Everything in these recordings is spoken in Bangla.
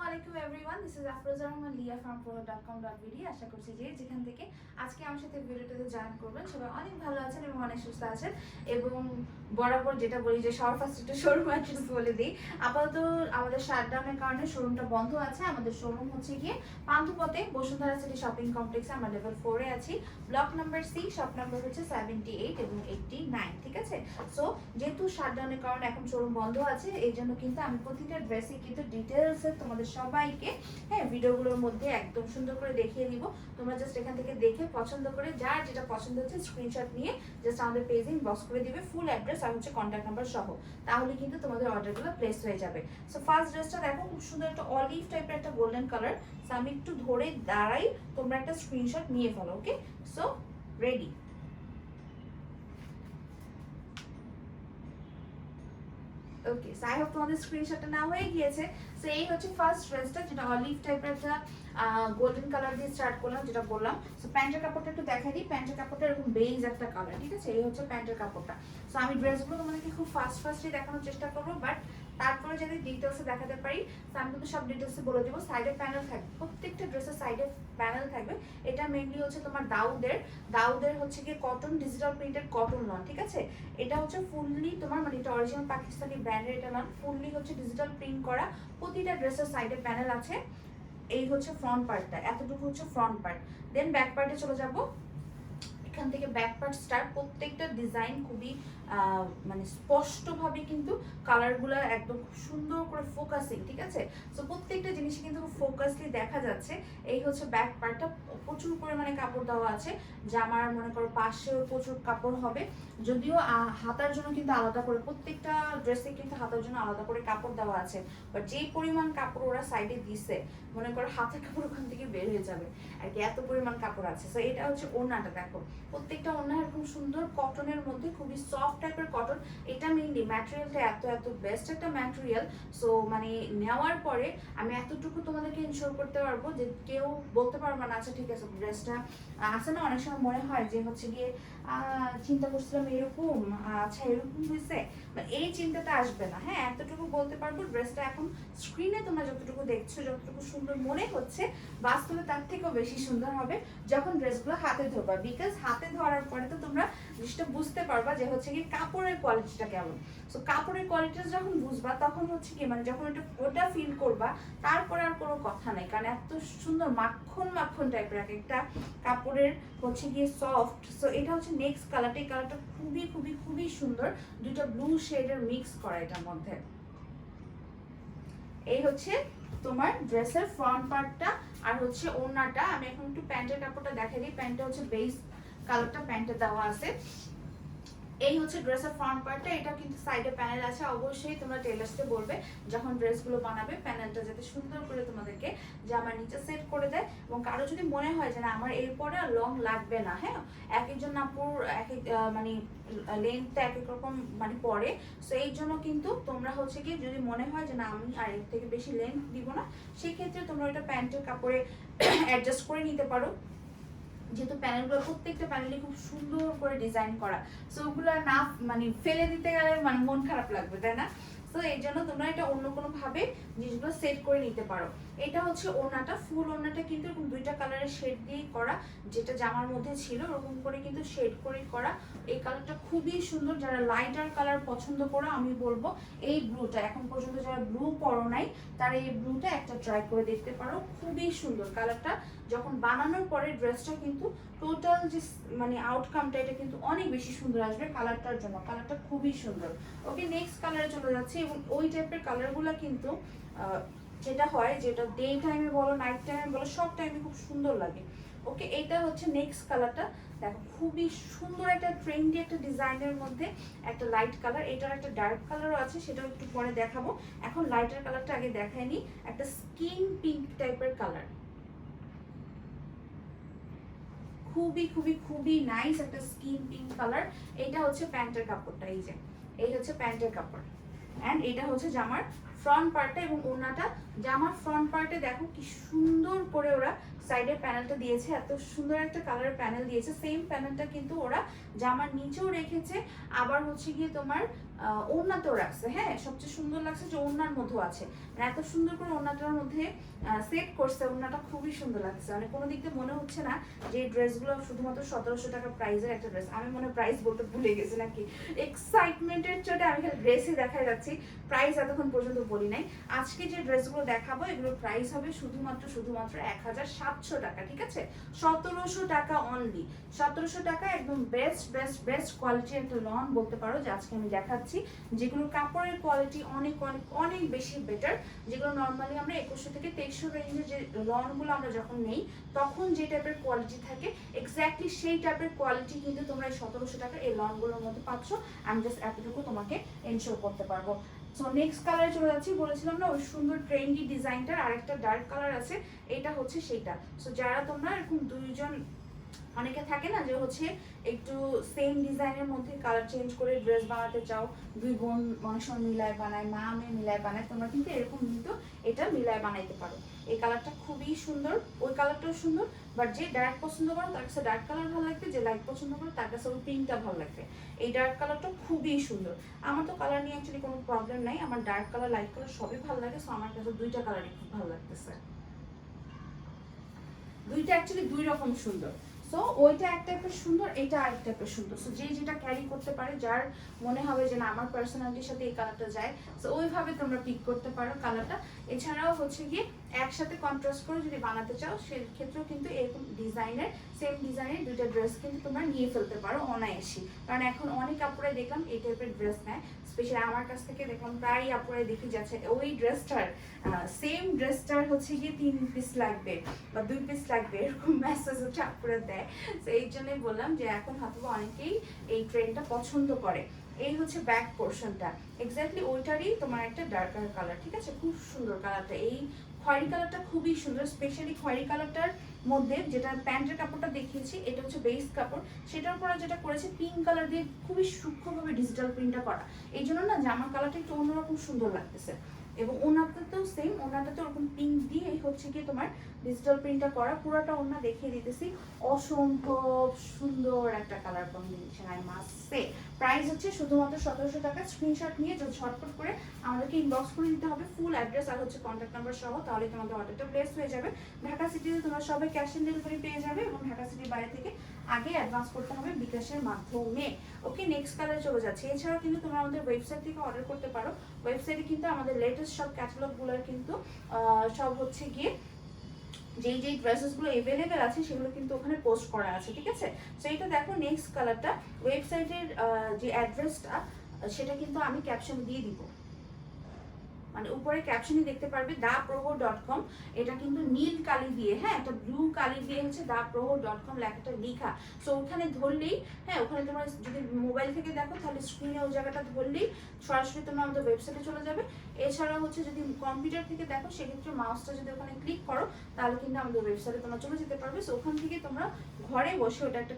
আলাইকুম everyone, this is Afroza Rahman লিয়া ফ্রম pro.com.bd। আশা করছি যে যেখান থেকে আজকে আমার সাথে ভিডিওটাতে জয়েন করবেন সবাই অনেক ভালো আছেন এবং অনেক সুস্থ আছেন। এবং বরাবর যেটা বলি যে সবার ফার্স্ট একটু শোরুম অ্যাড্রেস বলে দিই। আপাতত আমাদের শাটডাউনের কারণে শোরুমটা বন্ধ আছে। আমাদের শোরুম হচ্ছে গিয়ে পান্থপথে বসুন্ধরা সিটি শপিং কমপ্লেক্সে। আমরা লেভেল 4 এ আছি, block number C, shop number হচ্ছে 78 এবং 89, ঠিক আছে। সো যেহেতু শাটডাউনের কারণে এখন শোরুম বন্ধ আছে, এই জন্য কিন্তু আমি প্রতিটা ড্রেসে কিন্তু ডিটেলসে তোমাদের সবাইকে ভিডিওগুলোর মধ্যে একদম সুন্দর করে দেখিয়ে দিব। তোমরা জাস্ট এখান থেকে দেখে পছন্দ করে যার যেটা পছন্দ হচ্ছে স্ক্রিনশট নিয়ে জাস্ট আমাদের পেজে ইনবক্স করে দিবে, ফুল অ্যাড্রেস আর হচ্ছে কন্ট্যাক্ট নাম্বার সহ। তাহলে কিন্তু তোমাদের অর্ডারগুলো প্লেস হয়ে যাবে। সো ফার্স্ট ড্রেসটা দেখো, খুব সুন্দর একটা অলিভ টাইপের একটা গোল্ডেন কালার। সো আমি একটু ধরে দাঁড়াই, তোমরা একটা স্ক্রিনশট নিয়ে ফেলো। Okay, so ready. Okay, so I hope তোমাদের স্ক্রিনশটটা না হয়ে গিয়েছে। সো এই হচ্ছে ফার্স্ট ড্রেসটা, যেটা অলিভ টাইপের একটা গোল্ডেন কালার দিয়ে স্টার্ট করলাম, যেটা বললাম। সো প্যান্টের কাপড়টা একটু দেখাই দিই। প্যান্টের কাপড়টা এরকম বেজ একটা কালার, ঠিক আছে। এই হচ্ছে প্যান্টের কাপড়টা। সো আমি ড্রেসগুলো তোমাদেরকে খুব ফার্স্টলি দেখানোর চেষ্টা করবো, বাট তারপরে যদি ডিটেলসে দেখাতে পারি তো আমি কিন্তু সব ডিটেলসে বলে দেবো। সাইডে প্যানেল থাকবে, প্রত্যেকটা ড্রেসের সাইডে প্যানেল থাকবে। এটা মেইনলি হচ্ছে তোমার দাউদের হচ্ছে গিয়ে cotton, digital printed cotton loan, ঠিক আছে। এটা হচ্ছে ফুললি তোমার মানে এটা অরিজিনাল পাকিস্তানি ব্র্যান্ডের এটা লন, ফুললি হচ্ছে ডিজিটাল প্রিন্ট করা। প্রতিটা ড্রেসের সাইডে প্যানেল আছে। এই হচ্ছে ফ্রন্ট পার্টটা, এতটুকু হচ্ছে ফ্রন্ট পার্ট। দেন ব্যাক পার্টে চলে যাবো। এখান থেকে ব্যাক পার্ট স্টার্ট, প্রত্যেকটা ডিজাইন খুবই মানে স্পষ্টভাবে কিন্তু কালারগুলো একদম খুব সুন্দর করে ফোকাসিং, ঠিক আছে। সো প্রত্যেকটা জিনিসই কিন্তু খুব ফোকাসলি দেখা যাচ্ছে। এই হচ্ছে ব্যাক পার্টটা, প্রচুর পরিমাণে কাপড় দেওয়া আছে। জামার মনে করো পাশেও প্রচুর কাপড় হবে, যদিও হাতার জন্য কিন্তু আলাদা করে, প্রত্যেকটা ড্রেসে কিন্তু হাতার জন্য আলাদা করে কাপড় দেওয়া আছে। বাট যেই পরিমাণ কাপড় ওরা সাইডে দিছে, মনে করো হাতের কাপড় ওখান থেকে বের হয়ে যাবে আর কি, এত পরিমাণ কাপড় আছে। সো এটা হচ্ছে ওড়নাটা, দেখো প্রত্যেকটা ওড়না এরকম সুন্দর কটনের মধ্যে, খুবই সফট টাইপের কটন। এটা মেইনলি ম্যাটেরিয়ালটা এত বেস্ট একটা ম্যাটেরিয়াল। সো মানে নেওয়ার পরে আমি এতটুকু তোমাদেরকে ইনশোর করতে পারবো যে কেউ বলতে পারবো না আচ্ছা ঠিক আছে ড্রেসটা আছে না, অনেক সময় মনে হয় যে হচ্ছে গিয়ে চিন্তা করছিলাম এরকম, আচ্ছা এরকম হয়েছে, এই চিন্তাটা আসবে না। হ্যাঁ, এতটুকু বলতে পারবো ড্রেসটা এখন স্ক্রিনে তোমরা যতটুকু দেখছো, যতটুকু সুন্দর মনে হচ্ছে, বাস্তবে তার থেকেও বেশি সুন্দর হবে যখন ড্রেসগুলো হাতে ধরবা। বিকজ হাতে ধরার পরে তো তোমরা জিনিসটা বুঝতে পারবা যে হচ্ছে কি কাপড়ের কোয়ালিটিটা কেমন। সো কাপড়ের কোয়ালিটিটা যখন বুঝবা তখন হচ্ছে কি মানে যখন ওটা ফিল করবা, তারপরে আর কোনো কথা নাই। কারণ এত সুন্দর মাখন টাইপের এক একটা কাপড়ের হচ্ছে গিয়ে সফট। সো এটা হচ্ছে নেক্সট কালারটা, এই কালারটা খুবই সুন্দর, দুটো ব্লু শেডের মিক্স করা এটার মধ্যে। এই হচ্ছে তোমার ড্রেসের ফ্রন্ট পার্টটা আর হচ্ছে ওড়নাটা। আমি এখন একটু প্যান্টের কাপড়টা দেখাই দিই। প্যান্টটা হচ্ছে বেস কালারটা প্যান্টে দেওয়া আছে। এই হচ্ছে ড্রেসের ফ্রন্ট পার্টটা। এটা কিন্তু সাইডে প্যানেল আছে। অবশ্যই তোমরা টেলার্সকে বলবে যখন ড্রেসগুলো বানাবে প্যানেলটা যাতে সুন্দর করে তোমাদেরকে জামার নিচে সেট করে দেয়। এবং কারো যদি মনে হয় যে না আমার এরপরে আর লং লাগবে না, হ্যাঁ, এক একজন আপুর এক এক মানে লেন্থটা এক এক রকম মানে পরে। সো এই জন্য কিন্তু তোমরা হচ্ছে কি যদি মনে হয় যে না আমি আর এর থেকে বেশি লেন্থ দিব না, সেক্ষেত্রে তোমরা ওটা প্যান্টের কাপড়ে অ্যাডজাস্ট করে নিতে পারো। যেহেতু প্যানেলগুলো প্রত্যেকটা প্যানেলই খুব সুন্দর করে ডিজাইন করা, সো ওগুলো না মানে ফেলে দিতে গেলে মানে মন খারাপ লাগবে, তাই না। তো এই জন্য তোমরা এটা অন্য কোনো ভাবে জিনিসগুলো সেট করে নিতে পারো। এটা হচ্ছে ওড়নাটা, ফুল ওড়নাটা কিন্তু এরকম দুইটা কালারের শেড দিয়েই করা, যেটা জামার মধ্যে ছিল ওরকম করে কিন্তু শেড করে করা। এই কালারটা খুবই সুন্দর। যারা লাইটার কালার পছন্দ করো আমি বলবো এই ব্লুটা, এখন পর্যন্ত যারা ব্লু পরো নাই তারা এই ব্লুটা একটা ট্রাই করে দেখতে পারো। খুবই সুন্দর কালারটা। যখন বানানোর পরে ড্রেসটা কিন্তু টোটাল যে মানে আউটকামটা এটা কিন্তু অনেক বেশি সুন্দর আসবে কালারটার জন্য। কালারটা খুবই সুন্দর। ওকে, নেক্সট কালারে চলে যাচ্ছে। এবং ওই টাইপের কালারগুলো কিন্তু যেটা হয়, যেটা ডে টাইমে বলো নাইট টাইমে বলো সব টাইমে খুব সুন্দর লাগে। ওকে, এটা হচ্ছে নেক্সট কালারটা। দেখো খুবই সুন্দর একটা ট্রেন্ডি একটা ডিজাইনের মধ্যে একটা লাইট কালার। এটার একটা ডার্ক কালারও আছে, সেটাও একটু পরে দেখাবো। এখন লাইটার কালারটা আগে দেখাইনি। একটা স্কিন পিঙ্ক টাইপের কালার, খুবই নাইস একটা স্কিন পিঙ্ক কালার। এটা হচ্ছে প্যান্টের কাপড়টা, এই হচ্ছে প্যান্টের কাপড়। অ্যান্ড এটা হচ্ছে জামার ফ্রন্ট পার্টটা এবং ওড়নাটা। জামার ফ্রন্ট পার্টে দেখো কি সুন্দর করে ওরা সাইডের প্যানেলটা দিয়েছে, এত সুন্দর একটা কালারের প্যানেল দিয়েছে। সেম প্যানেলটা কিন্তু ওরা জামার নিচেও রেখেছে, আবার হচ্ছে গিয়ে তোমার ওড়নাতেও রাখছে, হ্যাঁ সবচেয়ে সুন্দর লাগছে যে ওড়নার মধ্যেও আছে, মানে এত সুন্দর করে ওড়নাটার মধ্যে সেট করছে, ওড়নাটা খুবই সুন্দর লাগছে, মানে কোনো দিক দিয়ে মনে হচ্ছে না যে এই ড্রেসগুলো শুধুমাত্র 1700 টাকা প্রাইসের একটা ড্রেস। আমি মনে প্রাইস বলতে ভুলে গেছি নাকি, এক্সাইটমেন্টের চোটে আমি খালি ড্রেসই দেখাই যাচ্ছি, প্রাইস এতক্ষণ পর্যন্ত বলি নাই। আজকে যে ড্রেসগুলো দেখাবো এগুলোর প্রাইস হবে শুধুমাত্র 1700 টাকা, ঠিক আছে? 1700 টাকা অনলি, 1700 টাকা একদম বেস্ট বেস্ট বেস্ট কোয়ালিটির একটা লন বলতে পারো যে আজকে আমি দেখাচ্ছি, যেগুলোর কাপড়ের কোয়ালিটি অনেক অনেক অনেক বেশি বেটার, যেগুলো নর্মালি আমরা 2100 থেকে 2300 রেঞ্জের যে লনগুলো আমরা যখন নেই তখন যে টাইপের কোয়ালিটি থাকে এক্স্যাক্টলি সেই টাইপের কোয়ালিটি কিন্তু তোমরা এই 1700 টাকা এই লনগুলোর মধ্যে পাচ্ছ। আমি জাস্ট এতটুকু তোমাকে এনশিওর করতে পারবো। সো নেক্সট কালারে চলে যাচ্ছি, বলেছিলাম না ওই সুন্দর ট্রেন্ডি ডিজাইনটার আরেকটা ডার্ক কালার আছে, এটা হচ্ছে সেইটা। সো যারা তোমরা এরকম দুইজন, অনেকে থাকে না যে হচ্ছে একটু সেম ডিজাইনের মধ্যে কালার চেঞ্জ করে ড্রেস বানাতে চাও, দুই বোন অনেক সময় মিলায় বানায়, মা মেয়ে মিলায় বানায়, তোমরা কিন্তু এরকম কিন্তু এটা মিলায় বানাইতে পারো। এই কালারটা খুবই সুন্দর, ওই কালারটাও সুন্দর, বাট যে ডার্ক পছন্দ করো তার কাছে ডার্ক কালার ভালো লাগবে, যে লাইট পছন্দ করো তার কাছে ওই পিঙ্কটা ভালো লাগবে। এই ডার্ক কালারটা খুবই সুন্দর। আমার তো কালার নিয়ে অ্যাকচুয়ালি কোনো প্রবলেম নাই, আমার ডার্ক কালার লাইট কালার সবই ভালো লাগে, সো আমার কাছে দুইটা কালারই খুব ভালো লাগতেছে, দুইটা অ্যাকচুয়ালি দুই রকম সুন্দর। সো ওইটা এক টাইপের সুন্দর, এটা আরেক টাইপের সুন্দর। সো যে যেটা ক্যারি করতে পারে, যার মনে হবে যে না আমার পার্সোনালিটির সাথে এই কালারটা যায়, সো ওইভাবে তোমরা পিক করতে পারো কালারটা। এছাড়াও হচ্ছে গিয়ে একসাথে কন্ট্রাস্ট করে যদি বানাতে চাও সেক্ষেত্রেও কিন্তু এরকম ডিজাইনের সেম ডিজাইনের দুইটা ড্রেস কিন্তু তোমরা নিয়ে ফেলতে পারো অনায়াসি, কারণ এখন অনেক আপুরাই দেখলাম এই টাইপের ড্রেস নেয়, স্পেশালি আমার কাছ থেকে দেখলাম প্রায় আপুরাই দেখি যাচ্ছে ওই ড্রেসটার সেম ড্রেসটার হচ্ছে গিয়ে 3 পিস লাগবে বা 2 পিস লাগবে, এরকম মেসেজ হচ্ছে আপুরা দেয়। তো এই জন্যই বললাম যে এখন হয়তো অনেকেই এই ট্রেন্ডটা পছন্দ করে। এই হচ্ছে ব্যাক পোর্শনটা, এক্স্যাক্টলি ওইটারই তোমার একটা ডার্কার কালার, ঠিক আছে? খুব সুন্দর কালারটা, এই খয়েরি কালারটা খুবই সুন্দর, স্পেশালি খয়েরি কালারটার মধ্যে যেটা প্যান্টের কাপড়টা দেখিয়েছি এটা হচ্ছে বেস কাপড়, সেটার উপরে যেটা করেছে পিঙ্ক কালার দিয়ে খুবই সূক্ষ্মভাবে ডিজিটাল প্রিন্টটা করা, এই জন্য না জামার কালারটা একটু অন্যরকম সুন্দর লাগতেছে। এবং ওনাটাতেও সেম, ওনাটাতে ওরকম পিঙ্ক দিয়ে হচ্ছে কি তোমার ডিজিটাল প্রিন্টটা করা, পুরোটা ওনা দেখিয়ে দিতেছি, অসম্ভব সুন্দর একটা colour combination. I must say price হচ্ছে শুধুমাত্র 1700 টাকা। স্ক্রিনশট নিয়ে যদি ঝটপট করে আমাদেরকে ইনবক্স করে দিতে হবে ফুল অ্যাড্রেস আর হচ্ছে কন্ট্যাক্ট নাম্বার সহ, তাহলে তোমাদের অর্ডারটা প্লেস হয়ে যাবে। ঢাকা সিটিতে তোমরা সবাই ক্যাশ অন ডেলিভারি পেয়ে যাবে, এবং ঢাকা সিটির বাইরে থেকে আগে অ্যাডভান্স করতে হবে বিকাশের মাধ্যমে। ওকে, নেক্সট কালারে চলে যাচ্ছে। এছাড়াও কিন্তু তোমরা আমাদের ওয়েবসাইট থেকে অর্ডার করতে পারো, ওয়েবসাইটে কিন্তু আমাদের লেটেস্ট সব ক্যাটালগুলোর কিন্তু সব হচ্ছে গিয়ে যেই যেই ড্রেসেসগুলো এভেলেবেল আছে সেগুলো কিন্তু ওখানে পোস্ট করা আছে, ঠিক আছে? সো এটা দেখো নেক্সট কালারটা, ওয়েবসাইটের যে অ্যাড্রেসটা সেটা কিন্তু আমি ক্যাপশন দিয়ে দিব, মানে উপরে ক্যাপশনই দেখতে পারবে daproho.com, এটা কিন্তু নীল কালি দিয়ে, হ্যাঁ একটা ব্লু কালি দিয়ে হচ্ছে daproho.com লেখাটা লেখা। সো ওখানে ধরলেই, হ্যাঁ ওখানে তোমরা যদি মোবাইল থেকে দেখো তাহলে স্ক্রিনে ওই জায়গাটা ধরলেই সরাসরি তোমরা আমাদের ওয়েবসাইটে চলে যাবে। এছাড়া হচ্ছে যদি কম্পিউটার থেকে দেখো সেক্ষেত্রে মাউসটা যদি ওখানে ক্লিক করো তাহলে কিন্তু আমাদের ওয়েবসাইটে তোমরা চলে যেতে পারবে। সো ওখান থেকে তোমরা ঘরে বসে, ওটা একটা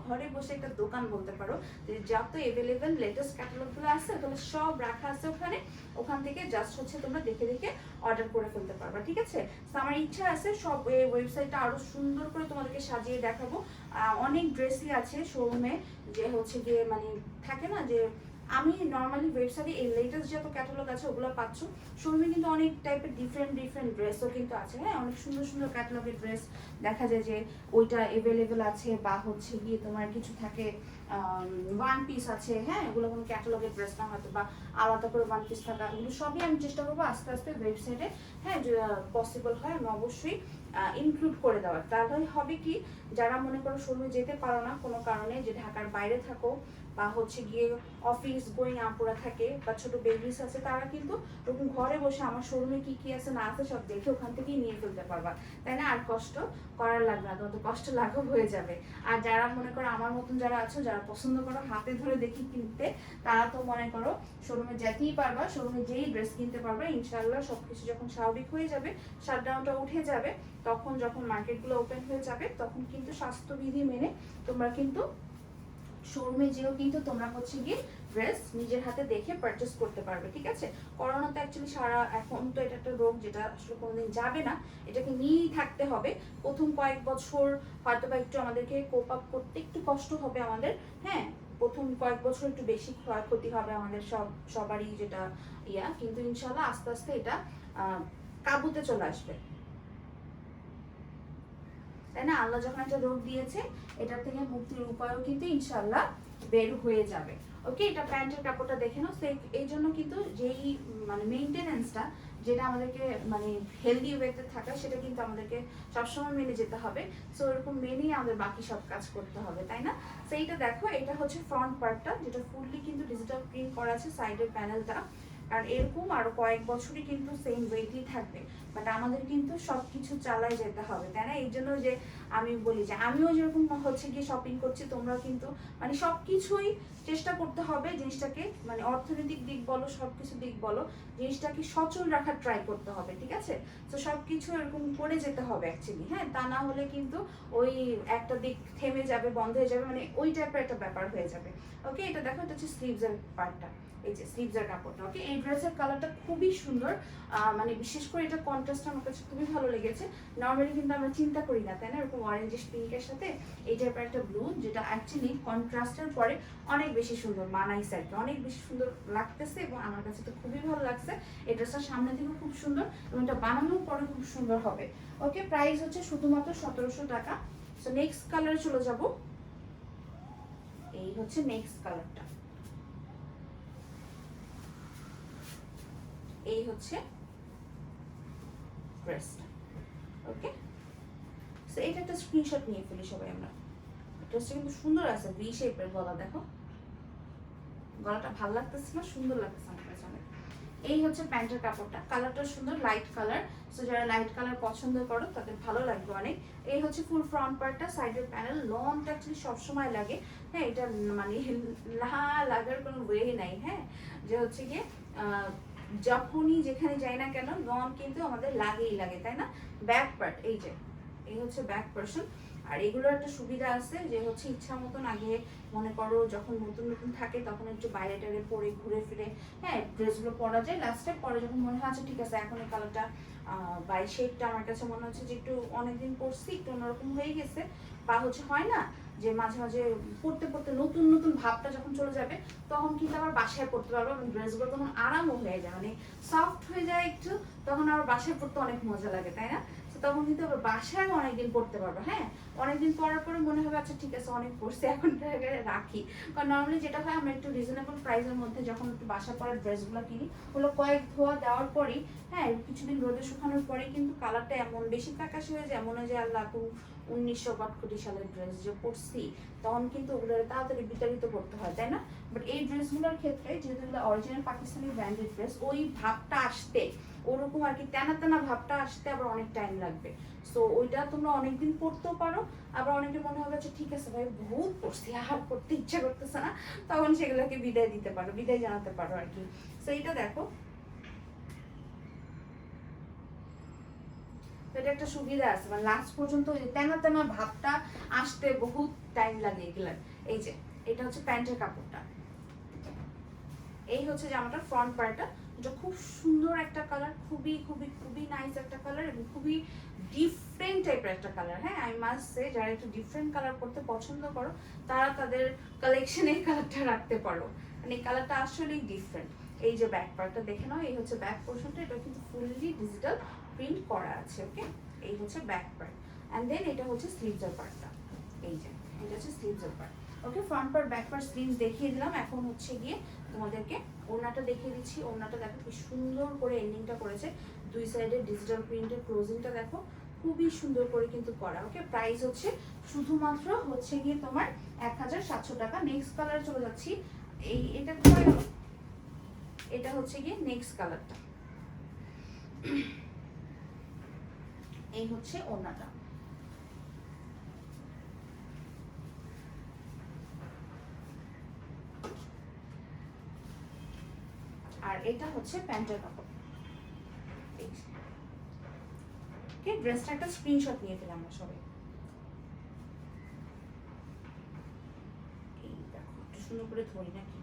ঘরে বসে একটা দোকান বলতে পারো, যে যত এভেলেবেল লেটেস্ট ক্যাটালগুলো আছে ওগুলো সব রাখা আছে ওখানে, ওখান থেকে জাস্ট হচ্ছে তোমরা দেখে দেখে অর্ডার করে ফেলতে পারবা, ঠিক আছে? তো আমার ইচ্ছা আছে সব এই ওয়েবসাইটটা আরো সুন্দর করে তোমাদেরকে সাজিয়ে দেখাবো। অনেক ড্রেসই আছে শোরুমে, যে হচ্ছে গিয়ে মানে থাকে না যে আমি নর্মালি ওয়েবসাইটে এই লেটেস্ট যত ক্যাটালগ আছে ওগুলো পাচ্ছ, শোরুমে কিন্তু অনেক টাইপের ডিফারেন্ট ডিফারেন্ট ড্রেসও কিন্তু আছে, হ্যাঁ অনেক সুন্দর সুন্দর ক্যাটালগের ড্রেস দেখা যায় যে ওইটা অ্যাভেলেবেল আছে, বা হচ্ছে গিয়ে তোমার কিছু থাকে ওয়ান পিস আছে, হ্যাঁ এগুলো কোনো ক্যাটালগের ড্রেস না হয়তো বা আলাদা করে ওয়ান পিস থাকা, এগুলো সবই আমি চেষ্টা করবো আস্তে আস্তে ওয়েবসাইটে, হ্যাঁ পসিবল হয় আমি অবশ্যই ইনক্লুড করে দেওয়ার। তাহলে হবে কি, যারা মনে করো শোরুমে যেতে পারো না কোনো কারণে, যে ঢাকার বাইরে থাকো বা হচ্ছে গিয়ে অফিস গোয়িং আপুরা থাকে বা ছোট বেবিস আছে, তারা কিন্তু ওরকম ঘরে বসে আমার শোরুমে কি কি আছে না আছে সব দেখে ওখান থেকেই নিয়ে ফেলতে পারবা, তাই না? আর কষ্ট করার লাগবে না, তোমার তো কষ্ট লাঘব হয়ে যাবে। আর যারা মনে করো আমার মতন যারা আছো, যারা পছন্দ করো হাতে ধরে দেখি কিনতে, তারা তো মনে করো শোরুমে যেতেই পারবা, শোরুমে যেই ড্রেস কিনতে পারবা ইনশাআল্লাহ। সবকিছু যখন স্বাভাবিক হয়ে যাবে, শাটডাউনটা উঠে যাবে, তখন যখন মার্কেটগুলো ওপেন হয়ে যাবে তখন কিন্তু স্বাস্থ্যবিধি মেনে তোমরা কিন্তু শোরুমে যেও কিন্তু তোমরা হচ্ছে গিয়ে ড্রেস নিজের হাতে দেখে পারচেস করতে পারবে, ঠিক আছে? করোনা তো অ্যাকচুয়ালি সারা, এখন তো এটা একটা রোগ যেটা আসলে কোনোদিন যাবে না, এটাকে নিয়েই থাকতে হবে। প্রথম কয়েক বছর হয়তো বা একটু আমাদেরকে কোপ আপ করতে একটু কষ্ট হবে আমাদের, হ্যাঁ প্রথম কয়েক বছর একটু বেশি ক্ষয়ক্ষতি হবে আমাদের সবারই, যেটা কিন্তু ইনশাল্লাহ আস্তে আস্তে এটা কাবুতে চলে আসবে, তাই না? আল্লাহ যখন একটা রোগ দিয়েছে, এটা থেকে মুক্তির উপায়ও কিন্তু ইনশাল্লাহ বের হয়ে যাবে। ওকে, এটা প্যান্টের কাপড়টা দেখে নাও। এই জন্য কিন্তু যেই মানে মেইনটেনেন্সটা, যেটা আমাদেরকে মানে হেলদি ওয়েতে থাকা, সেটা কিন্তু আমাদেরকে সবসময় মেনে যেতে হবে। সো এরকম মেনেই আমাদের বাকি সব কাজ করতে হবে, তাই না? সো এইটা দেখো, এটা হচ্ছে ফ্রন্ট পার্টটা, যেটা ফুললি কিন্তু ডিজিটাল প্রিন্ট করা আছে সাইডের প্যানেলটা। আর এরকম আরো কয়েক বছরই কিন্তু সেম ওয়েটই থাকবে, বাট আমাদের কিন্তু সবকিছু চালাই যেতে হবে, তাই না? এই জন্য যে আমি বলি যে আমিও যেরকম হচ্ছে গিয়ে শপিং করছি, তোমরাও কিন্তু মানে সবকিছুই চেষ্টা করতে হবে জিনিসটাকে, মানে অর্থনৈতিক দিক বলো, সবকিছু দিক বলো, জিনিসটাকে সচল রাখার ট্রাই করতে হবে, ঠিক আছে? তো সবকিছু এরকম করে যেতে হবে অ্যাকচুয়ালি, হ্যাঁ? তা না হলে কিন্তু ওই একটা দিক থেমে যাবে, বন্ধ হয়ে যাবে, মানে ওই টাইপের একটা ব্যাপার হয়ে যাবে। ওকে, এটা দেখো, এটা হচ্ছে স্লিভসের পার্টটা, এই যে স্লিভসের কাপড়টা। ওকে, এই ড্রেসের কালারটা খুবই সুন্দর, মানে বিশেষ করে এটা কন্ট্রাস্টটা আমার কাছে খুবই ভালো লেগেছে। নর্মালি কিন্তু আমরা চিন্তা করি না, তাই না, এরকম অরেঞ্জিশ পিঙ্কের সাথে এই টাইপের একটা ব্লু, যেটা অ্যাকচুয়ালি কন্ট্রাস্টের পরে অনেক বেশি সুন্দর মানাইছে, আর কি অনেক বেশি সুন্দর লাগতেছে, এবং আমার কাছে তো খুবই ভালো লাগছে। এই ড্রেসটা সামনে থেকেও খুব সুন্দর, এবং এটা বানানোর পরে খুব সুন্দর হবে। ওকে, প্রাইস হচ্ছে শুধুমাত্র 1700 টাকা। সো নেক্সট কালারে চলে যাব। এই হচ্ছে নেক্সট কালারটা, এই হচ্ছে ড্রেসটা। ওকে, সো এটা একটা স্ক্রিনশট নিয়ে ফেলি সবাই আমরা। ড্রেসটা কিন্তু সুন্দর আছে, ভি শেপের গলা, দেখো গলাটা ভালো লাগতেছে না? সুন্দর লাগতেছে আমার কাছে অনেক। এই হচ্ছে প্যান্টের কাপড়টা, কালারটা সুন্দর, লাইট কালার। সো যারা লাইট কালার পছন্দ করো তাদের ভালো লাগবে অনেক। এই হচ্ছে ফুল ফ্রন্ট পার্টটা, সাইডের প্যানেল। লংটা অ্যাকচুয়ালি সবসময় লাগে, হ্যাঁ, এটা মানে লাগার কোনো ওয়ে নাই, হ্যাঁ, যে হচ্ছে গিয়ে যখনই যেখানে যাই না কেন লং কিন্তু আমাদের লাগেই লাগে, তাই না? ব্যাক পার্ট, এই হচ্ছে ব্যাক পোরশন। আর এগুলোর একটা সুবিধা আছে যে হচ্ছে ইচ্ছা মতন আগে মনে করো যখন নতুন নতুন থাকে তখন একটু বাইরে টাইরে পরে ঘুরে ফিরে, হ্যাঁ, ড্রেসগুলো পরা যায়। লাস্টে পরে যখন মনে হয় আচ্ছা ঠিক আছে এখন এই কালারটা বা এই শেপটা আমার কাছে মনে হচ্ছে যে একটু অনেকদিন পরছি, একটু অন্যরকম হয়ে গেছে, বা হচ্ছে হয় না যে মাঝে মাঝে পড়তে পড়তে নতুন নতুন ভাবটা যখন চলে যাবে, তখন কিন্তু আবার বাসায় পড়তে পারবো, এবং ড্রেসগুলো তখন আরামও হয়ে যায়, মানে সফট হয়ে যায় একটু, তখন আবার বাসায় পড়তে অনেক মজা লাগে, তাই না? তখন কিন্তু আবার বাসায় অনেকদিন পড়তে পারবো, হ্যাঁ, অনেকদিন পরার পরে মনে হবে আচ্ছা ঠিক আছে অনেক পড়ছি, এখন রাখি। কারণ নর্মালি যেটা হয়, আমরা একটু রিজনেবল প্রাইসের মধ্যে যখন একটু বাসা পরার ড্রেসগুলো কিনি, ওগুলো কয়েক ধোয়া দেওয়ার পরেই, হ্যাঁ, কিছুদিন রোদে শুকানোর পরেই কিন্তু কালারটা এমন বেশি ফ্যাকাশে হয়ে যায়, মনে হয় যে আল্লাহ 1962 সালের ড্রেস যে পরছি, তখন কিন্তু ওগুলো তাড়াতাড়ি বিতাড়িত করতে হয়, তাই না? বাট এই ড্রেসগুলোর ক্ষেত্রে যেহেতু এগুলো অরিজিনাল পাকিস্তানি ব্র্যান্ডেড ড্রেস, ওই ভাবটা আসতে, ওরকম আর কি টানা টানা ভাবটা আসতে আবার অনেক টাইম লাগবে। সো ওইটা তোমরা অনেকদিন পড়তেও পারো, আবার অনেকে মনে হবে যে ঠিক আছে ভাই বহুত পড়ছি, আর পড়তে ইচ্ছা করতেছে না, তখন সেগুলোকে বিদায় দিতে পারো, বিদায় জানাতে পারো আর কি। সো এইটা দেখো, এটা একটা সুবিধা আছে, মানে লাস্ট পর্যন্ত তেনা তেনা ভাবটা আসতে বহুত টাইম লাগে এগুলার। এই যে এটা হচ্ছে প্যান্টের কাপড়টা, এই হচ্ছে জামাটার ফ্রন্ট পার্টটা, এটা খুব সুন্দর একটা কালার, খুবই খুবই খুবই নাইস একটা কালার, এবং খুবই ডিফারেন্ট টাইপের একটা কালার। হ্যাঁ, আমি মাস্ট সে যারা একটু ডিফারেন্ট কালার পরতে পছন্দ করো তারা তাদের কালেকশনে এই কালারটা রাখতে পারো, মানে এই কালারটা আসলেই ডিফারেন্ট। এই যে ব্যাক পার্টটা দেখে নাও, এই হচ্ছে ব্যাক পোর্শনটা, এটা কিন্তু ফুললি ডিজিটাল প্রিন্ট করা আছে। ওকে, এই হচ্ছে ব্যাক পার্ট, অ্যান্ড দেন এটা হচ্ছে স্লিভসের পার্টটা, এই যে এটা হচ্ছে স্লিভসের part. Okay, front part back part sleeves দেখিয়ে দিলাম। এখন হচ্ছে গিয়ে তোমাদেরকে ওড়নাটা দেখিয়ে দিচ্ছি। ওড়নাটা দেখো কি সুন্দর করে এন্ডিংটা করেছে, দুই সাইডে ডিজিটাল প্রিন্টের ক্লোজিংটা দেখো খুবই সুন্দর করে কিন্তু করা। ওকে, প্রাইস হচ্ছে শুধুমাত্র হচ্ছে গিয়ে তোমার 1700 টাকা। নেক্সট কালার চলে যাচ্ছি, এটা কোথায় গেল, এটা হচ্ছে গিয়ে নেক্সট কালারটা। এই হচ্ছে ওড়নাটা, আর এটা হচ্ছে প্যান্টের কাপড়। ওকে, ড্রেসটা একটা স্ক্রিনশট নিয়ে দিলাম আমরা সবাই। এই দেখো একটু সুন্দর করে ধরি নাকি।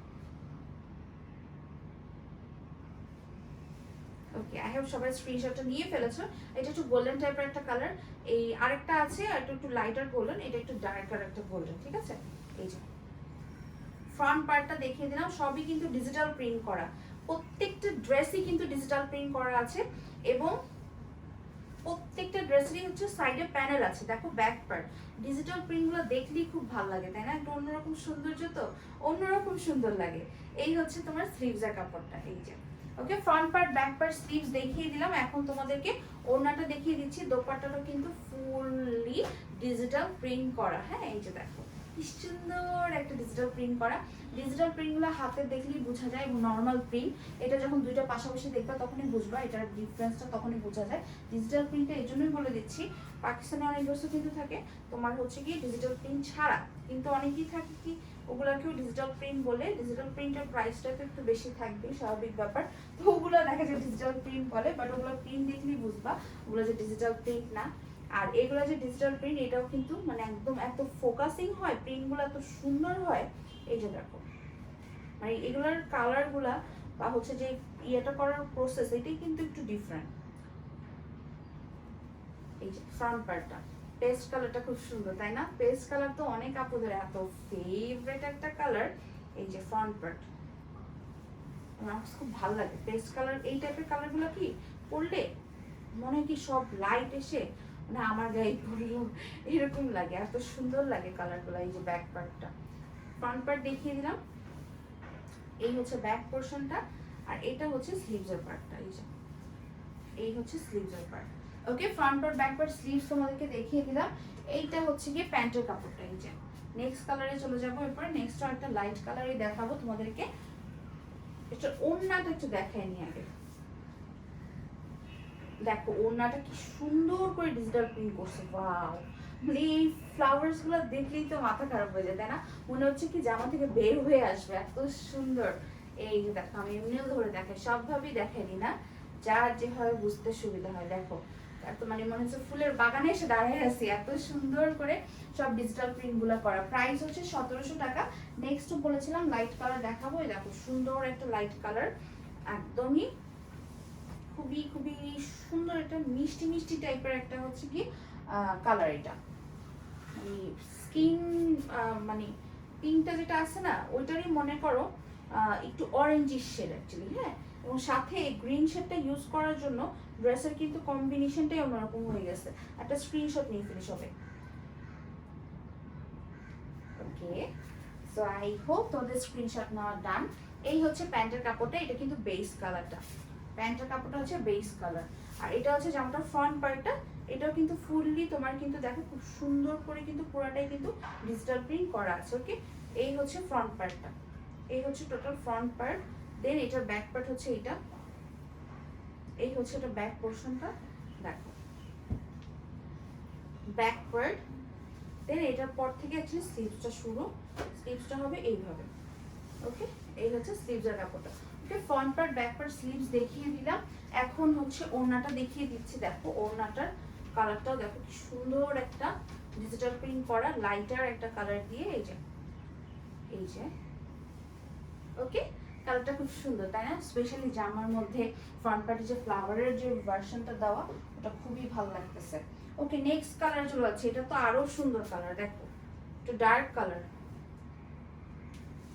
ওকে, আই হোপ সবাই স্ক্রিনশটটা নিয়ে ফেলেছো। এটা একটু গোল্ডেন টাইপের একটা কালার, এই আরেকটা আছে এটা একটু লাইটার গোল্ডেন, এটা একটু ডার্কার একটা গোল্ডেন, ঠিক আছে? এই যে ফ্রন্ট পার্টটা দেখিয়ে দিলাম, সবই কিন্তু ডিজিটাল প্রিন্ট করা, প্রত্যেকটা ড্রেসই কিন্তু ডিজিটাল প্রিন্ট করা আছে এবং প্রত্যেকটা ড্রেসেরই হচ্ছে সাইডে প্যানেল আছে। দেখো ব্যাক পার্ট ডিজিটাল প্রিন্টগুলো দেখলেই খুব ভালো লাগে, তাই না? একটা অন্যরকম সৌন্দর্য, তো অন্যরকম সুন্দর লাগে। এই হচ্ছে তোমার স্লিভসের কাপড়টা, এই যে। Okay, front part back part sleeves দেখিয়ে দিলাম, এখন তোমাদেরকে ওড়নাটা দেখিয়ে দিচ্ছি। দোপাট্টাটা কিন্তু ফুললি ডিজিটাল প্রিন্ট করা। হ্যাঁ, এই যে দেখো কি সুন্দর একটা ডিজিটাল প্রিন্ট করা। ডিজিটাল প্রিন্টগুলো হাতে দেখলেই বোঝা যায় এবং নর্মাল প্রিন্ট এটা যখন দুইটা পাশাপাশি দেখবা তখনই বুঝবা এটার ডিফারেন্সটা, তখনই বোঝা যায়। ডিজিটাল প্রিন্টটা এই জন্যই বলে দিচ্ছি, পাকিস্তানে অনেক ড্রেসও কিন্তু থাকে তোমার হচ্ছে কি ডিজিটাল প্রিন্ট ছাড়া, কিন্তু অনেকেই থাকে কি ওগুলাকেও ডিজিটাল প্রিন্ট বলে। ডিজিটাল প্রিন্টের প্রাইসটা তো একটু বেশি থাকবে, স্বাভাবিক ব্যাপার। তো ওগুলো দেখা যায় ডিজিটাল প্রিন্ট বলে, বাট ওগুলো প্রিন্ট দেখলেই বুঝবা ওগুলো যে ডিজিটাল প্রিন্ট না। আর এগুলো যে ডিজিটাল প্রিন্ট এটাও কিন্তু মানে একদম এত ফোকাসিং হয়, প্রিন্টগুলো এত সুন্দর হয়। এই যে দেখো মানে এগুলোর কালারগুলা বা হচ্ছে যে ইয়েটা করার প্রসেস এটাই কিন্তু একটু ডিফারেন্ট। এই যে ফ্রন্ট পার্টটা পেস্ট কালারটা খুব সুন্দর, তাই না? পেস্ট কালার তো অনেক আপুদের এত ফেভারিট একটা কালার। এই যে ফ্রন্ট পার্ট আমার খুব ভালো লাগে পেস্ট কালার। এই টাইপের কালারগুলো কি পরলে মনে কি সব লাইট এসে মানে আমার গায়ে পড়লো এরকম লাগে, এত সুন্দর লাগে কালারগুলো। এই যে ব্যাক পার্টটা, ফ্রন্ট পার্ট দেখিয়ে দিলাম, এই হচ্ছে ব্যাক পোর্শনটা, আর এটা হচ্ছে স্লিভসের পার্টটা। এই যে এই হচ্ছে স্লিভসের part. Okay, front part back part sleeves তোমাদেরকে দেখিয়ে দিলাম। এইটা হচ্ছে গিয়ে প্যান্টের কাপড়টা। এই যে নেক্সট কালারে চলে যাবো, এরপরে নেক্সট একটা লাইট কালারে দেখাবো তোমাদেরকে। এটা ওড়নাটা একটু দেখায় নি আগে, দেখো ওড়নাটা কি সুন্দর করে ডিজিটাল প্রিন্ট করছে। ওয়াও, মানে এই ফ্লাওয়ার্স গুলো দেখলেই তো মাথা খারাপ হয়ে যায়, তাই না? মনে হচ্ছে কি জামা থেকে বের হয়ে আসবে, এত সুন্দর। এই যে দেখো আমি এমনিও ধরে দেখাই, সবভাবেই দেখাইনি না, যার যেভাবে বুঝতে সুবিধা হয়। দেখো এত মানে মনে হচ্ছে ফুলের বাগানে এসে দাঁড়িয়ে আছি, এত সুন্দর করে সব ডিজিটাল প্রিন্ট গুলো করা। প্রাইস হচ্ছে 1700 টাকা। নেক্সট বলেছিলাম লাইট কালার দেখাবো, এই দেখো সুন্দর একটা লাইট কালার, একদমই খুবই খুবই সুন্দর একটা মিষ্টি মিষ্টি টাইপের একটা হচ্ছে কি কালার। এটা মানে স্কিন মানে পিঙ্কটা যেটা আছে না ওইটারই মনে করো একটু অরেঞ্জিশ শেড অ্যাকচুয়ালি। হ্যাঁ, এবং সাথে গ্রিন শেডটা ইউজ করার জন্য ড্রেসের কিন্তু কম্বিনেশনটাই অন্যরকম হয়ে গেছে। একটা স্ক্রিনশট নিয়ে ফেলি সবাই। ওকে, সো আই হোপ তোমাদের স্ক্রিনশট নেওয়া ডান। এই হচ্ছে প্যান্টের কাপড়টা, এটা কিন্তু বেস কালারটা, প্যান্টের কাপড়টা হচ্ছে বেস কালার। আর এটা হচ্ছে জামাটার ফ্রন্ট পার্টটা, এটাও কিন্তু ফুললি তোমার কিন্তু দেখো খুব সুন্দর করে কিন্তু পুরাটাই কিন্তু ডিজিটাল প্রিন্ট করা আছে। ওকে, এই হচ্ছে ফ্রন্ট পার্টটা, এই হচ্ছে টোটাল ফ্রন্ট পার্ট। দেন এটার ব্যাক পার্ট হচ্ছে এইটা, এই হচ্ছে এটা ব্যাক পোর্শনটা। দেখো ব্যাক পার্ট, দেন এটার পর থেকে অ্যাকচুয়ালি স্লিভসটা শুরু, স্লিভসটা হবে এইভাবে। ওকে, এই হচ্ছে স্লিভসের কাপড়টা। Okay, front part back part sleeves দেখিয়ে দিলাম, এখন হচ্ছে ওড়নাটা দেখিয়ে দিচ্ছি। দেখো ওড়নাটার কালারটাও দেখো কি সুন্দর একটা ডিজিটাল প্রিন্ট করা লাইটার একটা কালার দিয়ে। এই যে এই যে ওকে, কালারটা খুব সুন্দর, তাই না? স্পেশালি জামার মধ্যে ফ্রন্ট পার্টে যে ফ্লাওয়ারের যে ভার্সনটা দেওয়া ওটা খুবই ভালো লাগতেছে। ওকে, নেক্সট কালার চলে যাচ্ছে, এটা তো আরো সুন্দর কালার। দেখো একটু ডার্ক কালার,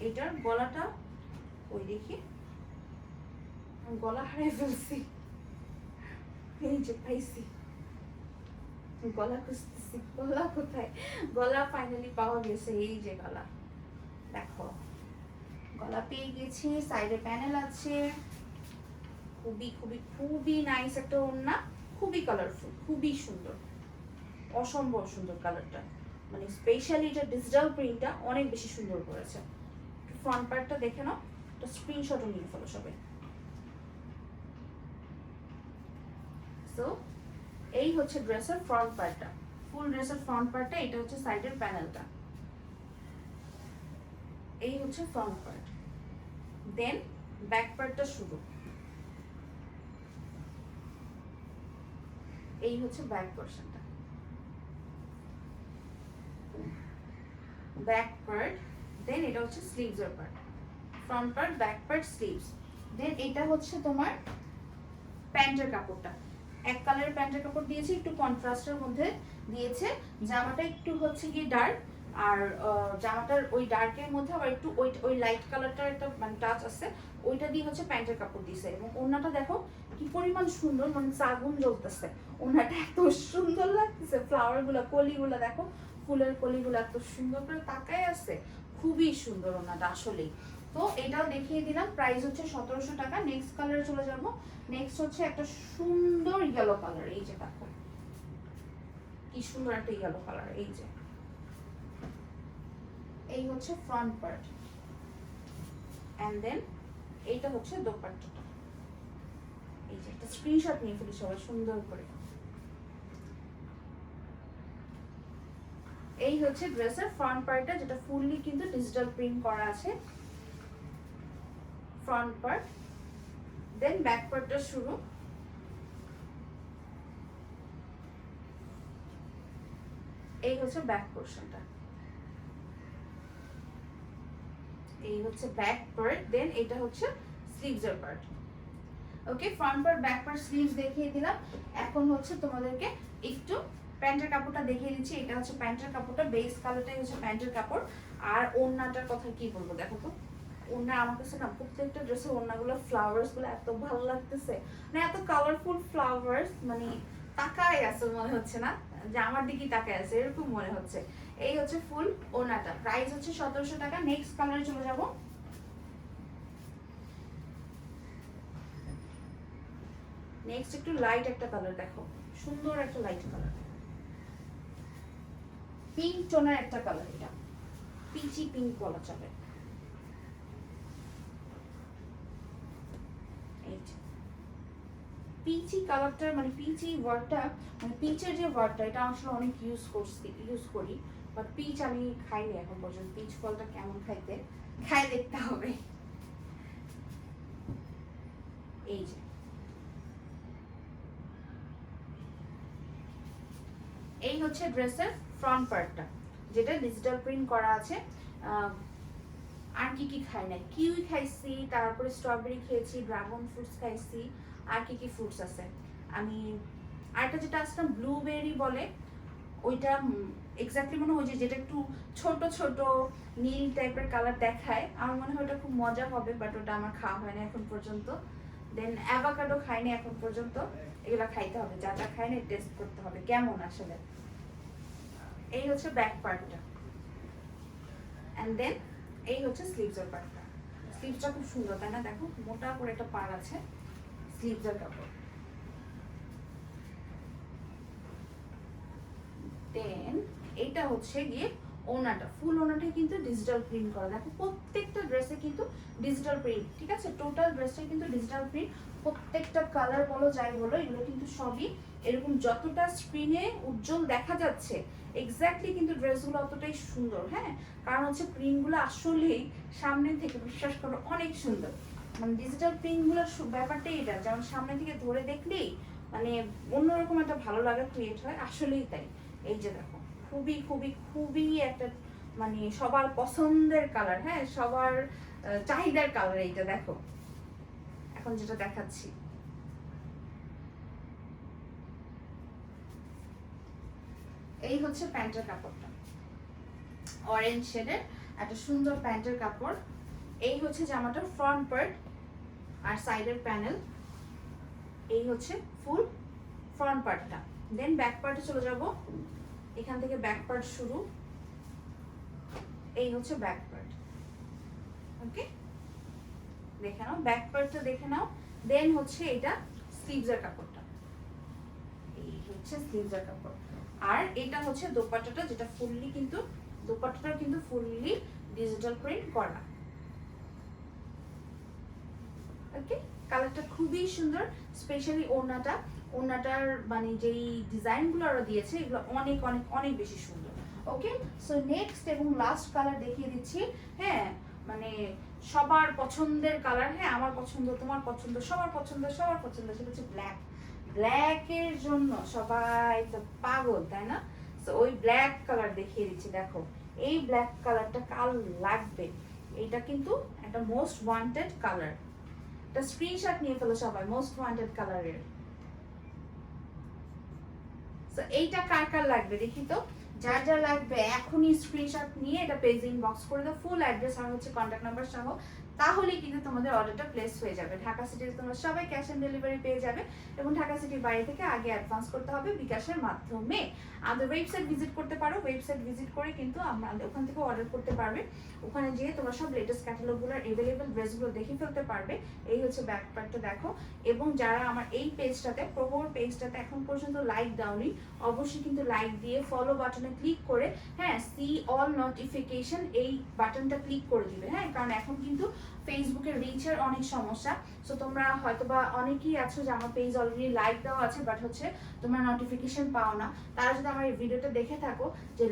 এটার গলাটা ওই দেখি গলা হারিয়ে ফেলছি, এই যে পাইছি, গলা খুঁজতেছি, গলা কোথায়? গলা ফাইনালি পাওয়া গেছে, এই যে গলা। দেখো গলা পেয়ে গেছি, সাইডে প্যানেল আছে, খুবই খুবই খুবই নাইস একটা ওড়না, খুবই কালারফুল, খুবই সুন্দর, অসম্ভব সুন্দর কালারটা। মানে স্পেশালি এটা ডিজিটাল প্রিন্টটা অনেক বেশি সুন্দর করেছে। ফ্রন্ট পার্টটা দেখে নাও, একটা স্ক্রিনশটও নিয়ে ফেলো সবাই। সো এই হচ্ছে ড্রেসের ফ্রন্ট পার্টটা, ফুল ড্রেসের ফ্রন্ট পার্টটা, এটা হচ্ছে সাইডের প্যানেলটা, এই হচ্ছে ফ্রন্ট পার্ট। দেন ব্যাক পার্টটা শুরু, এই হচ্ছে ব্যাক পোর্শনটা, ব্যাক পার্ট। দেন এটা হচ্ছে স্লিভসের part, front part back part sleeves. Then এটা হচ্ছে তোমার প্যান্টের কাপড়টা, এক কালারের প্যান্টের কাপড় দিয়েছে, একটু কন্ট্রাস্টের মধ্যে দিয়েছে। জামাটা একটু হচ্ছে গিয়ে ডার্ক, আর জামাটার ওই ডার্কের মধ্যে আবার একটু ওই লাইট কালারটার একটা মানে টাচ আছে, ওইটা দিয়ে হচ্ছে প্যান্টের কাপড় দিছে। এবং ওড়নাটা দেখো কি পরিমাণ সুন্দর, মানে আগুন জ্বলতেছে। ওড়নাটা এত সুন্দর লাগতেছে, ফ্লাওয়ার গুলা, কলিগুলা দেখো, ফুলের কলিগুলো এত সুন্দর করে তাকায় আছে, খুবই সুন্দর ওড়নাটা আসলেই। তো এটাও দেখিয়ে দিলাম, প্রাইস হচ্ছে 1700 টাকা। নেক্সট কালারে চলে যাব। নেক্সট হচ্ছে একটা সুন্দর ইয়েলো কালার, এই যে দেখো কি সুন্দর একটা ইয়েলো কালার। এই যে এই হচ্ছে ফ্রন্ট পার্ট, এন্ড দেন এইটা হচ্ছে দোপাট্টাটা। এই যে একটা স্ক্রিনশট নিয়ে ফেলি সবাই সুন্দর করে। এই হচ্ছে ড্রেসের ফ্রন্ট পার্টটা, যেটা ফুললি কিন্তু ডিজিটাল প্রিন্ট করা আছে, ফ্রন্ট পার্ট। দেন ব্যাক পার্টটা শুরু। এই হচ্ছে ব্যাক পোরশনটা, এই হচ্ছে ব্যাক পার্ট। দেন এটা হচ্ছে স্লিভসের part. Okay, front part, back part, sleeves দেখিয়ে দিলাম। এখন হচ্ছে তোমাদেরকে একটু প্যান্টের কাপড়টা দেখিয়ে দিচ্ছি। এটা হচ্ছে প্যান্টের কাপড়টা, বেস কালারটাই হচ্ছে প্যান্টের কাপড়। আর ওড়নাটার কথা কি বলবো, দেখো তো ওড়না, আমার কাছে না প্রত্যেকটা ড্রেসের ওড়নাগুলো, ফ্লাওয়ার্স গুলো এত ভালো লাগতেছে, মানে এত কালারফুল ফ্লাওয়ার্স, মানে তাকায় আছে মনে হচ্ছে না যে আমার দিকেই তাকায় আছে, এরকম মনে হচ্ছে। এই হচ্ছে ফুল ওড়নাটা, প্রাইস হচ্ছে 1700 টাকা। নেক্সট কালারে চলে যাব। নেক্সট একটু লাইট একটা কালার দেখো, সুন্দর একটা লাইট কালার, পিঙ্ক টোনের একটা কালার, এটা পিচি পিঙ্ক বলা চলে। পিচি কালারটা, মানে পিচি ওয়ার্ডটা, মানে পিচের যে ওয়ার্ডটা, এটা আসলে অনেক ইউজ করি, বাট পিচ আমি খাইনি এখন পর্যন্ত। পিচ ফলটা কেমন খাইতে, খাই দেখতে হবে। এই যে এই হচ্ছে ড্রেসের ফ্রন্ট পার্টটা, যেটা ডিজিটাল প্রিন্ট করা আছে। আর কি কি খাই না, কিউই খাইছি, তারপরে স্ট্রবেরি খেয়েছি, ড্রাগন ফ্রুটস খাইছি, আর কি কি ফ্রুটস আছে আমি, আরেকটা যেটা আসলে ব্লুবেরি বলে, ওইটা এক্স্যাক্টলি মনে হয় যেটা একটু ছোট ছোট নীল টাইপের কালার দেখায়, আমার মনে হয় ওটা খুব মজা হবে, বাট ওটা আমার খাওয়া হয় না এখন পর্যন্ত। দেন অ্যাভোকাডো খাইনি এখন পর্যন্ত, এগুলা খাইতে হবে, যা যা খাই না টেস্ট করতে হবে কেমন আসলে। এই হচ্ছে ব্যাক পার্টটা, এন্ড দেন এই হচ্ছে স্লিভসের পার্টটা। স্লিভসটা খুব সুন্দর তাই না, দেখো মোটা করে একটা পার আছে স্লিভসের কাপড়। দেন এটা হচ্ছে গিয়ে ওনাটা, ফুল ওনাটা কিন্তু ডিজিটাল প্রিন্ট করা, দেখো প্রত্যেকটা ড্রেসে কিন্তু ডিজিটাল প্রিন্ট, ঠিক আছে, টোটাল ড্রেসটা কিন্তু ডিজিটাল প্রিন্ট। প্রত্যেকটা কালার বলো যাই বলো, এগুলো কিন্তু সবই এরকম, যতটা স্ক্রিনে উজ্জ্বল দেখা যাচ্ছে এক্স্যাক্টলি কিন্তু ড্রেসগুলো অতটাই সুন্দর। হ্যাঁ, কারণ হচ্ছে প্রিন্টগুলো আসলেই সামনে থেকে বিশ্বাস করো অনেক সুন্দর, মানে ডিজিটাল প্রিন্টগুলোর ব্যাপারটাই এটা, যেমন সামনে থেকে ধরে দেখলেই মানে অন্যরকম একটা ভালো লাগা ক্রিয়েট হয়, আসলেই তাই। এই যে দেখো খুবই খুবই খুবই একটা মানে সবার পছন্দের কালার, হ্যাঁ সবার চাহিদার কালার। এইটা দেখো এখন যেটা দেখাচ্ছি, এই হচ্ছে প্যান্টের কাপড়টা, অরেঞ্জ শেডের একটা সুন্দর প্যান্টের কাপড়। এই হচ্ছে জামাটার ফ্রন্ট পার্ট আর সাইডের প্যানেল। এই হচ্ছে ফুল ফ্রন্ট পার্টটা। দেন ব্যাক পার্টে চলে যাব, এখান থেকে ব্যাক পার্ট শুরু। এই হচ্ছে ব্যাক পার্ট, ওকে দেখে নাও ব্যাক পার্টটা, দেখে নাও। দেন হচ্ছে এটা স্লিভসের কাপড়টা, এই হচ্ছে স্লিভসের কাপড়। আর এটা হচ্ছে দোপাট্টাটা, যেটা ফুললি কিন্তু দোপাট্টাটা কিন্তু ফুললি ডিজিটাল প্রিন্ট করা। ওকে, কালারটা খুবই সুন্দর, স্পেশালি ওড়নাটা, ওড়নাটার মানে যেই ডিজাইনগুলো ওরা দিয়েছে এগুলো অনেক অনেক অনেক বেশি সুন্দর। ওকে, সো নেক্সট এবং লাস্ট কালার দেখিয়ে দিচ্ছি। হ্যাঁ, মানে সবার পছন্দের কালার, হ্যাঁ আমার পছন্দ, তোমার পছন্দ, সবার পছন্দ, সবার পছন্দ, সেটা হচ্ছে ব্ল্যাক। ব্ল্যাকের জন্য সবাই তো পাগল তাই না, তো ওই ব্ল্যাক কালার দেখিয়ে দিচ্ছি। দেখো এই ব্ল্যাক কালারটা কাল লাগবে, এটা কিন্তু একটা মোস্ট ওয়ান্টেড কালার, একটা স্ক্রিনশট নিয়ে ফেলো সবাই, মোস্ট ওয়ান্টেড কালারের। সো এইটা কার কার লাগবে দেখি তো, যার যা লাগবে এখনই স্ক্রিনশট নিয়ে এটা পেজে ইনবক্স করে দাও, ফুল অ্যাড্রেস আর হচ্ছে কন্ট্যাক্ট নাম্বার সহ। তাহলেই কিন্তু তোমাদের অর্ডারটা প্লেস হয়ে যাবে। ঢাকা সিটিতে তোমরা সবাই ক্যাশ অন ডেলিভারি পেয়ে যাবে, এবং ঢাকা সিটির বাইরে থেকে আগে অ্যাডভান্স করতে হবে বিকাশের মাধ্যমে। আমাদের ওয়েবসাইট ভিজিট করতে পারো, ওয়েবসাইট ভিজিট করে কিন্তু আমাদের ওখান থেকে অর্ডার করতে পারবে। ওখানে যেয়ে তোমরা সব লেটেস্ট ক্যাটালগুলোর এভেলেবেল ড্রেসগুলো দেখে ফেলতে পারবে। এই হচ্ছে ব্যাক পার্টটা দেখো। এবং যারা আমার এই পেজটাতে, প্রোহর পেজটাতে এখন পর্যন্ত লাইক দাওনি, অবশ্যই কিন্তু লাইক দিয়ে ফলো বাটনে ক্লিক করে, হ্যাঁ, সি অল নোটিফিকেশন এই বাটনটা ক্লিক করে দিবে। হ্যাঁ, কারণ এখন কিন্তু ফেসবুকের রিচের অনেক সমস্যা। সো তোমরা হয়তোবা অনেকেই আছো যে আমার পেজ অলরেডি লাইক দেওয়া আছে, বাট হচ্ছে তোমরা নোটিফিকেশন পাও না। তারা যদি আমার এই ভিডিওটা দেখে থাকো যে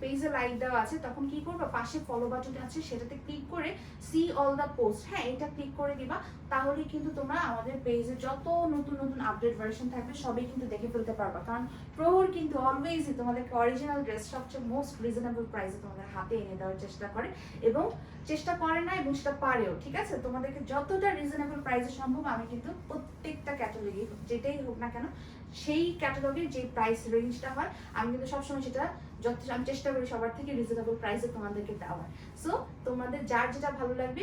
পেজে লাইক দেওয়া আছে, তখন কি করবা, পাশে ফলো বাটন আছে সেটাতে ক্লিক করে সি অল দ্য পোস্ট, হ্যাঁ, এটা ক্লিক করে দিবা। তাহলে কিন্তু তোমরা আমাদের পেজে যত নতুন নতুন আপডেট ভার্সন থাকবে সবই কিন্তু দেখে ফেলতে পারবা। কারণ প্রহর কিন্তু অলওয়েজই তোমাদেরকে অরিজিনাল ড্রেস সবচেয়ে মোস্ট রিজনেবল প্রাইসে তোমাদের হাতে এনে দেওয়ার চেষ্টা করে, এবং চেষ্টা করে না এবং সেটা পারেও। ঠিক আছে, তোমাদেরকে যতটা রিজনেবল প্রাইসে সম্ভব আমি কিন্তু প্রত্যেকটা ক্যাটালগে যেটাই হোক না কেন, সেই ক্যাটালগের যে প্রাইস রেঞ্জটা হয় আমি কিন্তু সবসময় সেটা আমি চেষ্টা করি সবার থেকে রিজনেবল প্রাইসে তোমাদেরকে দেওয়ার। সো তোমাদের যার যেটা ভালো লাগবে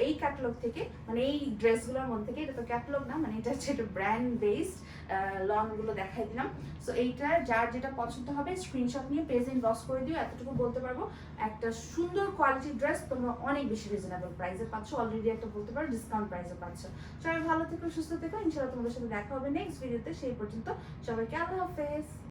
এই ক্যাটালগ থেকে, মানে এই ড্রেসগুলোর মধ্যে থেকে, এটা তো ক্যাটালগ না, মানে এটা হচ্ছে একটা ব্র্যান্ড বেসড লনগুলো দেখাই দিলাম। সো এইটার যার যেটা পছন্দ হবে স্ক্রিনশট নিয়ে পেজে ইনবক্স করে দিও। এতটুকু বলতে পারবো, একটা সুন্দর কোয়ালিটির ড্রেস তোমরা অনেক বেশি রিজনেবল প্রাইসে পাচ্ছ, অলরেডি একটা বলতে পারো ডিসকাউন্ট প্রাইসে পাচ্ছ। সবাই ভালো থেকো, সুস্থ থেকো, ইনশাআল্লাহ তোমাদের সাথে দেখা হবে নেক্সট ভিডিওতে। সেই পর্যন্ত সবাইকে আল্লাহ হাফেজ।